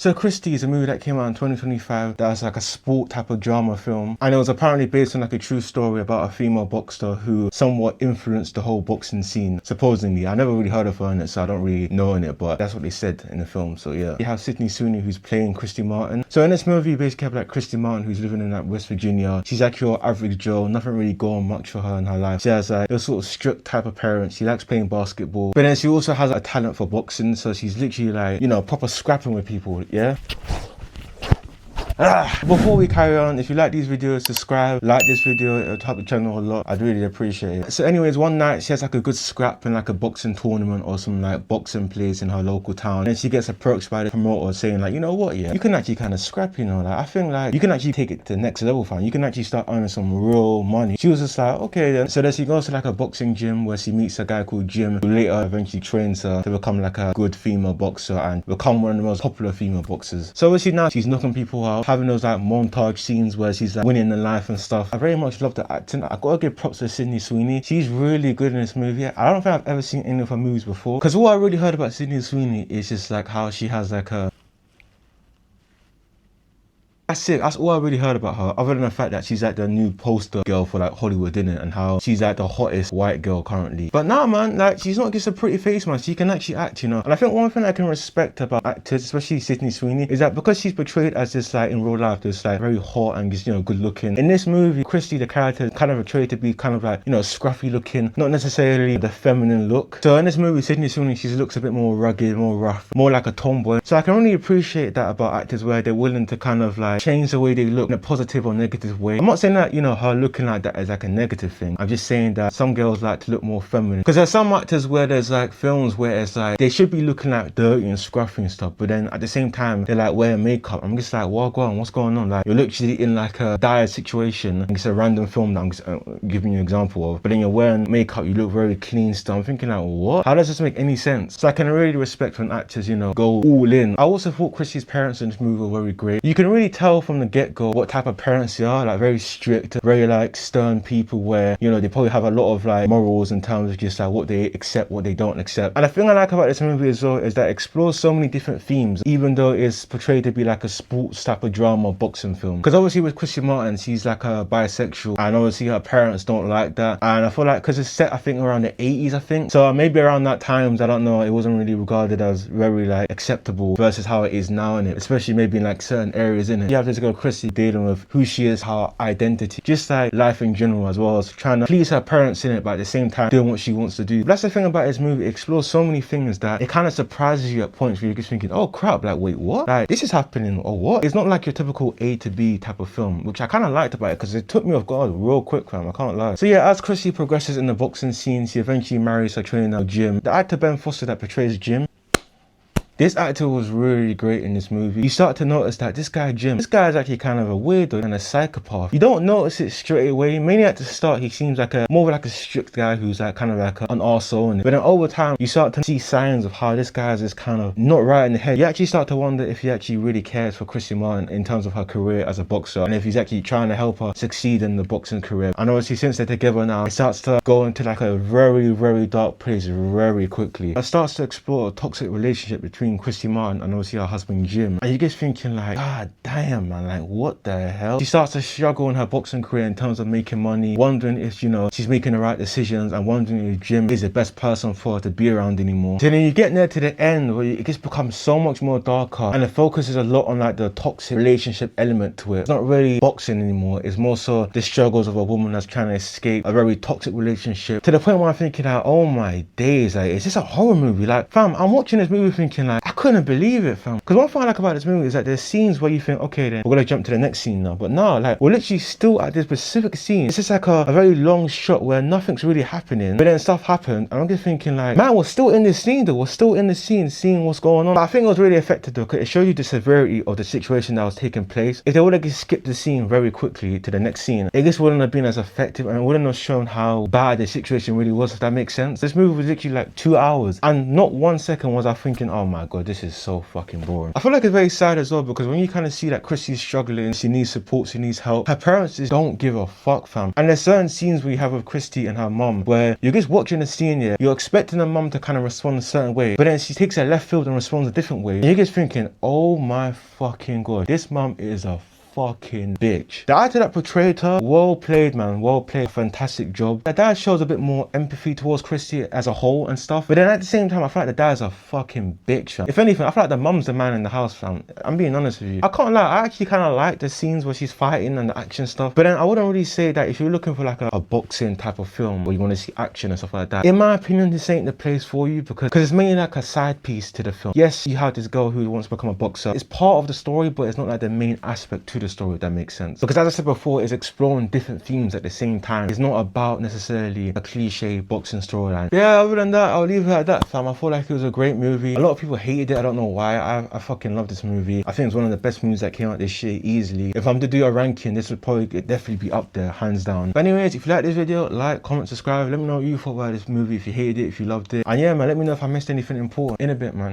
So Christy is a movie that came out in 2025 that's like a sport type of drama film, and it was apparently based on like a true story about a female boxer who somewhat influenced the whole boxing scene, supposedly. I never really heard of her in it, so I don't really know in it, but that's what they said in the film. So yeah, you have Sydney Sweeney who's playing Christy Martin. So in this movie you basically have like Christy Martin who's living in like West Virginia. She's like your average Joe, nothing really going much for her in her life. She has like a sort of strict type of parents. She likes playing basketball, but then she also has a talent for boxing, so she's literally like, you know, proper scrapping with people. Yeah. Before we carry on, if you like these videos, subscribe, like this video, it'll help the channel a lot. I'd really appreciate it. So anyways, one night she has like a good scrap in like a boxing tournament or some like boxing place in her local town, and she gets approached by the promoter saying like, you know what, yeah, you can actually kind of scrap, you know, like I think like you can actually take it to the next level, fam. You can actually start earning some real money. She was just like, okay then. So then she goes to like a boxing gym where she meets a guy called Jim, who later eventually trains her to become like a good female boxer and become one of the most popular female boxers. So obviously now she's knocking people out, having those like montage scenes where she's like winning in life and stuff. I very much love the acting. I gotta give props to Sydney Sweeney. She's really good in this movie. I don't think I've ever seen any of her movies before, because all I really heard about Sydney Sweeney is just like how she has like a... That's it. That's all I really heard about her, other than the fact that she's like the new poster girl for like Hollywood, innit? And how she's like the hottest white girl currently. But nah, man, like she's not just a pretty face, man. She can actually act, you know. And I think one thing I can respect about actors, especially Sydney Sweeney, is that because she's portrayed as this like in real life, this like very hot and just, you know, good looking. In this movie, Christy, the character, kind of portrayed to be kind of like, you know, scruffy looking, not necessarily the feminine look. So in this movie, Sydney Sweeney, she looks a bit more rugged, more rough, more like a tomboy. So I can really appreciate that about actors, where they're willing to kind of like change the way they look in a positive or negative way. I'm not saying that, you know, her looking like that is like a negative thing. I'm just saying that some girls like to look more feminine, because there's some actors where there's like films where it's like they should be looking like dirty and scruffy and stuff, but then at the same time they're like wearing makeup. I'm just like, what's going on? Like you're literally in like a dire situation, and it's a random film that I'm just giving you an example of, but then you're wearing makeup, you look very clean still. I'm thinking like, what? How does this make any sense? So I can really respect when actors, you know, go all in. I also thought Christy's parents in this movie were very great. You can really tell from the get-go what type of parents they are, like very strict, very like stern people, where, you know, they probably have a lot of like morals in terms of just like what they accept, what they don't accept. And the thing I like about this movie as well is that it explores so many different themes, even though it's portrayed to be like a sports type of drama boxing film. Because obviously with Christy Martin, she's like a bisexual, and obviously her parents don't like that, and I feel like because it's set I think around the 80s, I think, so maybe around that times, I don't know, it wasn't really regarded as very like acceptable versus how it is now in it, especially maybe in like certain areas in it. You have this girl Christy dealing with who she is, her identity, just like life in general, as well as trying to please her parents in it, but at the same time doing what she wants to do. But that's the thing about this movie, it explores so many things that it kind of surprises you at points where you're just thinking, oh crap, like wait, what? Like this is happening, or what? It's not like your typical A to B type of film, which I kind of liked about it, because it took me off guard real quick, fam, I can't lie. So yeah, as Christy progresses in the boxing scene, she eventually marries her trainer Jim. The actor Ben Foster that portrays Jim, this actor was really great in this movie. You start to notice that this guy Jim, this guy is actually kind of a weirdo and a psychopath. You don't notice it straight away. Mainly at the start, he seems like more like a strict guy who's like kind of like an arsehole. But then over time, you start to see signs of how this guy is just kind of not right in the head. You actually start to wonder if he actually really cares for Christy Martin in terms of her career as a boxer, and if he's actually trying to help her succeed in the boxing career. And obviously since they're together now, it starts to go into like a very, very dark place very quickly. It starts to explore a toxic relationship between Christy Martin and obviously her husband Jim, and you get thinking like, god damn man, like what the hell? She starts to struggle in her boxing career in terms of making money, wondering if, you know, she's making the right decisions, and wondering if Jim is the best person for her to be around anymore. So then you get there to the end where it just becomes so much more darker, and the focus is a lot on like the toxic relationship element to it. It's not really boxing anymore, it's more so the struggles of a woman that's trying to escape a very toxic relationship, to the point where I'm thinking like, oh my days, like is this a horror movie? Like fam, I'm watching this movie thinking like, I couldn't believe it, fam. Because one thing I like about this movie is that there's scenes where you think, okay then, we're gonna jump to the next scene now, but no, like we're literally still at this specific scene. It's just like a very long shot where nothing's really happening, but then stuff happened, and I'm just thinking like, man, we're still in this scene though, we're still in the scene seeing what's going on. But I think it was really effective though, because it showed you the severity of the situation that was taking place. If they would have just skipped the scene very quickly to the next scene, it just wouldn't have been as effective, and it wouldn't have shown how bad the situation really was, if that makes sense. This movie was literally like 2 hours, and not 1 second was I thinking, oh my god, this is so fucking boring. I feel like it's very sad as well, because when you kind of see that Christy's struggling, she needs support, she needs help, her parents just don't give a fuck, fam. And there's certain scenes where you have with Christy and her mum where you're just watching the scene, yeah, you're expecting the mum to kind of respond a certain way, but then she takes a left field and responds a different way, and you're just thinking, oh my fucking god, this mum is a fucking bitch. The actor that portrayed her, well played, man, well played, fantastic job. The dad shows a bit more empathy towards Christy as a whole and stuff, but then at the same time I feel like the dad's a fucking bitch, fam. If anything, I feel like the mum's the man in the house, fam. I'm being honest with you. I can't lie, I actually kind of like the scenes where she's fighting and the action stuff, but then I wouldn't really say that if you're looking for like a boxing type of film where you want to see action and stuff like that, in my opinion this ain't the place for you, because it's mainly like a side piece to the film. Yes, you have this girl who wants to become a boxer, it's part of the story, but it's not like the main aspect to the story, if that makes sense. Because as I said before, it's exploring different themes at the same time. It's not about necessarily a cliche boxing storyline. Yeah, other than that, I'll leave it at that, fam. I feel like it was a great movie. A lot of people hated it, I don't know why. I fucking love this movie. I think it's one of the best movies that came out this year, easily. If I'm to do a ranking, this would probably definitely be up there, hands down. But anyways, if you like this video, like, comment, subscribe. Let me know what you thought about this movie, if you hated it, if you loved it. And yeah, man, let me know if I missed anything important. In a bit, man.